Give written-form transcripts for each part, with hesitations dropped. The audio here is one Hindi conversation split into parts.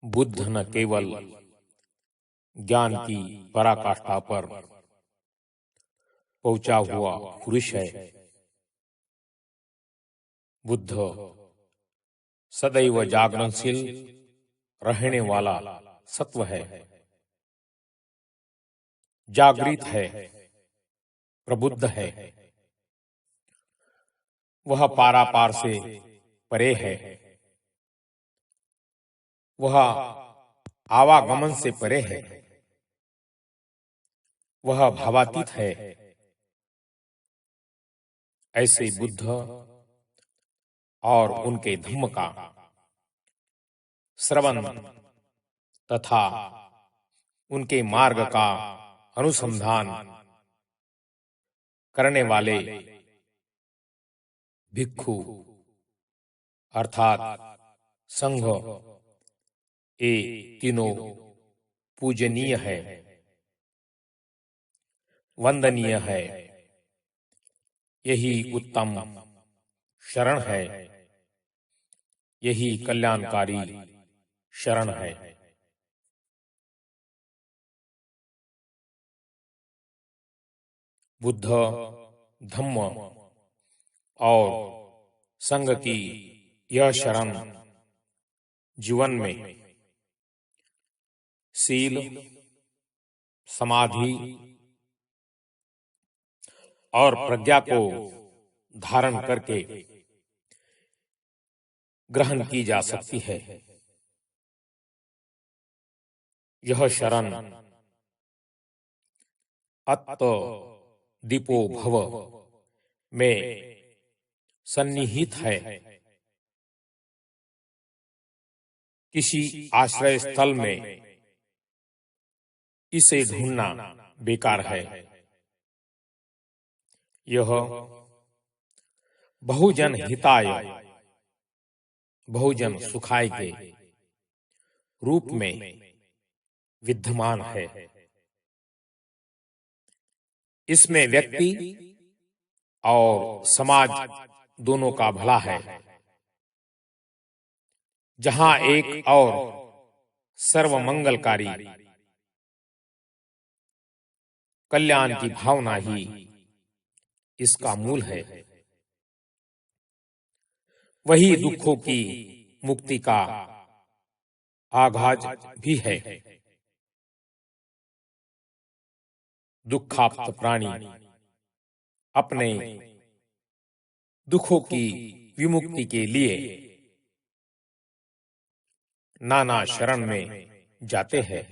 बुद्ध न केवल ज्ञान की पराकाष्ठा पर पहुंचा हुआ पुरुष है, बुद्ध सदैव जागरणशील रहने वाला सत्व है, जागृत है, प्रबुद्ध है। वह पारापार से परे है, वह आवागमन से परे है, वह भावातीत है। ऐसे बुद्ध और उनके धम्म का श्रवण तथा उनके मार्ग का अनुसंधान करने वाले भिक्षु अर्थात संघ ये तीनों पूजनीय है, वंदनीय है। यही उत्तम शरण है, यही कल्याणकारी शरण है। बुद्ध, धम्म और संघ की यह शरण जीवन में सील, समाधि और प्रज्ञा को धारण करके ग्रहण की जा सकती है। यह शरण अत्त दीपो भव में सन्निहित है। किसी आश्रय स्थल में इसे ढूंढना बेकार है। यह बहुजन हिताय, बहुजन सुखाय के रूप में विद्यमान है। इसमें व्यक्ति और समाज दोनों का भला है। जहां एक और सर्वमंगलकारी कल्याण की भावना ही इसका मूल है, वही दुखों की मुक्ति का आगाज भी है। दुखाप्त प्राणी अपने दुखों की विमुक्ति के लिए नाना शरण में जाते हैं,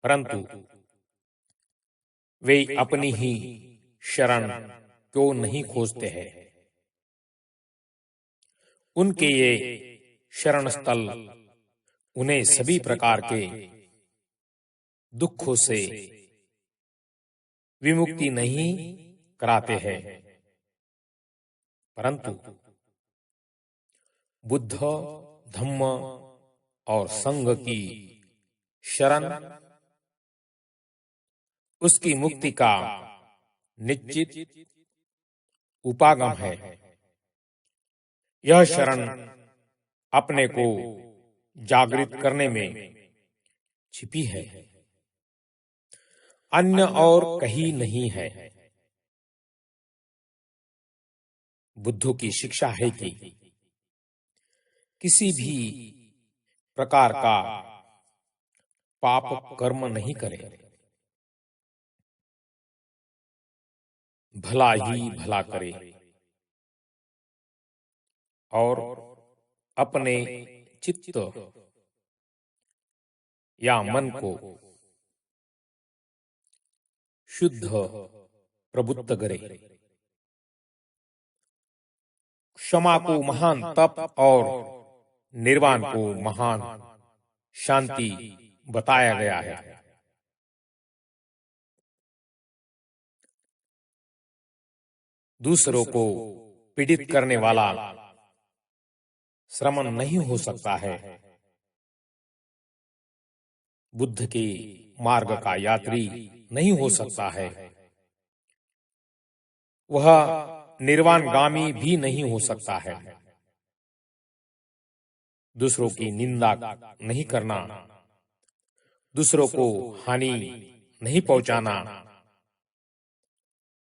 परंतु वे अपनी ही शरण क्यों नहीं खोजते हैं। उनके ये शरण स्थल उन्हें सभी प्रकार के दुखों से विमुक्ति नहीं कराते हैं, परंतु बुद्ध, धम्म और संघ की शरण उसकी मुक्ति का निश्चित उपागम है। यह शरण अपने को जागृत करने में छिपी है, अन्य और कहीं नहीं है। बुद्धों की शिक्षा है कि किसी भी प्रकार का पाप कर्म नहीं करें, भला ही भला करे और अपने चित्त या मन को शुद्ध प्रबुद्ध करे। क्षमा को महान तप और निर्वाण को महान शांति बताया गया है। दूसरों को पीड़ित करने वाला श्रमण नहीं हो सकता है। बुद्ध के मार्ग का यात्री नहीं हो सकता है। वह निर्वाणगामी भी नहीं हो सकता है। दूसरों की निंदा नहीं करना, दूसरों को हानि नहीं पहुंचाना,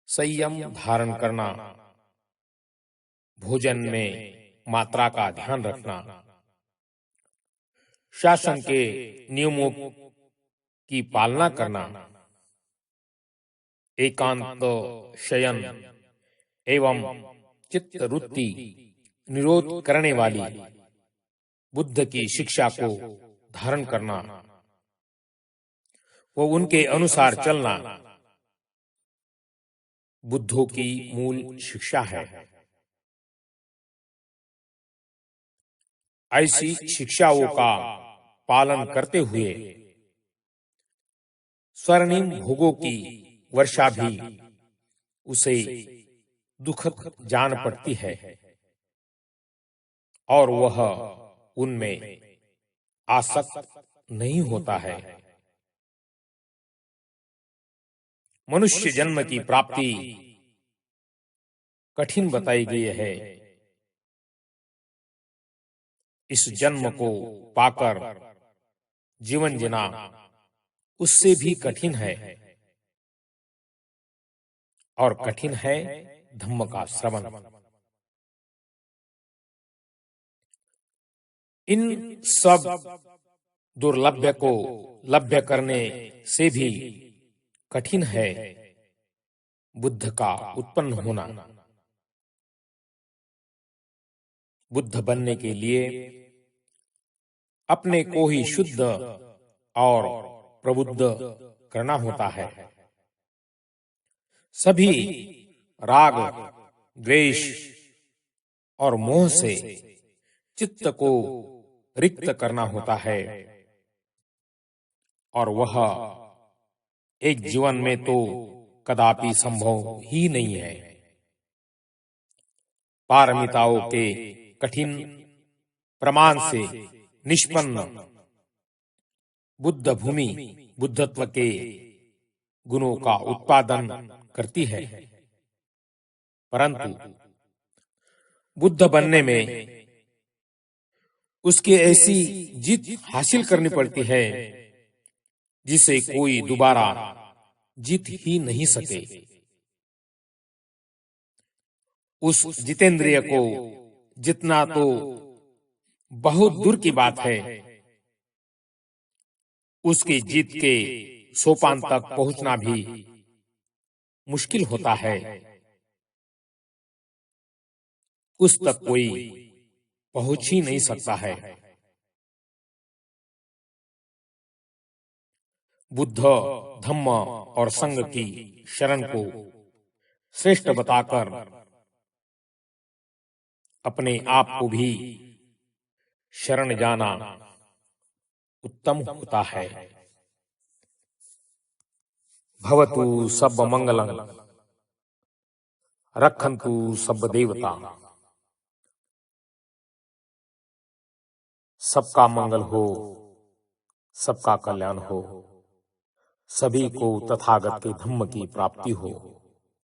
संयम धारण करना, भोजन में मात्रा का ध्यान रखना, शासन के नियमों की पालना करना, एकांत शयन एवं चित्त वृत्ति निरोध करने वाली बुद्ध की शिक्षा को धारण करना, वो उनके अनुसार चलना बुद्धों की मूल शिक्षा है। ऐसी शिक्षाओं का पालन करते हुए स्वर्णिम भोगों की वर्षा भी उसे दुखद जान पड़ती है और वह उनमें आसक्त नहीं होता है। मनुष्य जन्म की प्राप्ति कठिन बताई गई है। इस जन्म को पाकर जीवन जीना उससे भी कठिन है और कठिन है धम्म का श्रवण। इन सब दुर्लभ्य को लभ्य करने से भी कठिन है बुद्ध का उत्पन्न होना। बुद्ध बनने के लिए अपने को ही शुद्ध और प्रबुद्ध करना होता है। सभी राग, द्वेष और मोह से चित्त को रिक्त करना होता है और वह एक जीवन में तो कदापि संभव ही नहीं है। पारमिताओं के कठिन प्रमाण से निष्पन्न बुद्ध भूमि बुद्धत्व के गुणों का उत्पादन करती है, परंतु बुद्ध बनने में उसके ऐसी जीत हासिल करनी पड़ती है जिसे कोई दोबारा जीत ही नहीं सके। उस जितेंद्रिय को जितना तो बहुत दूर की बात है, उसकी जीत के सोपान तक पहुंचना भी मुश्किल होता है। उस तक कोई पहुंच ही नहीं सकता है। बुद्ध धम्म और संघ की शरण को श्रेष्ठ बताकर अपने आप को भी शरण जाना उत्तम होता है। भवतु सब मंगलं, रक्षन्तु सब देवता। सबका मंगल हो, सबका कल्याण हो, सभी को तथागत के धम्म की प्राप्ति हो।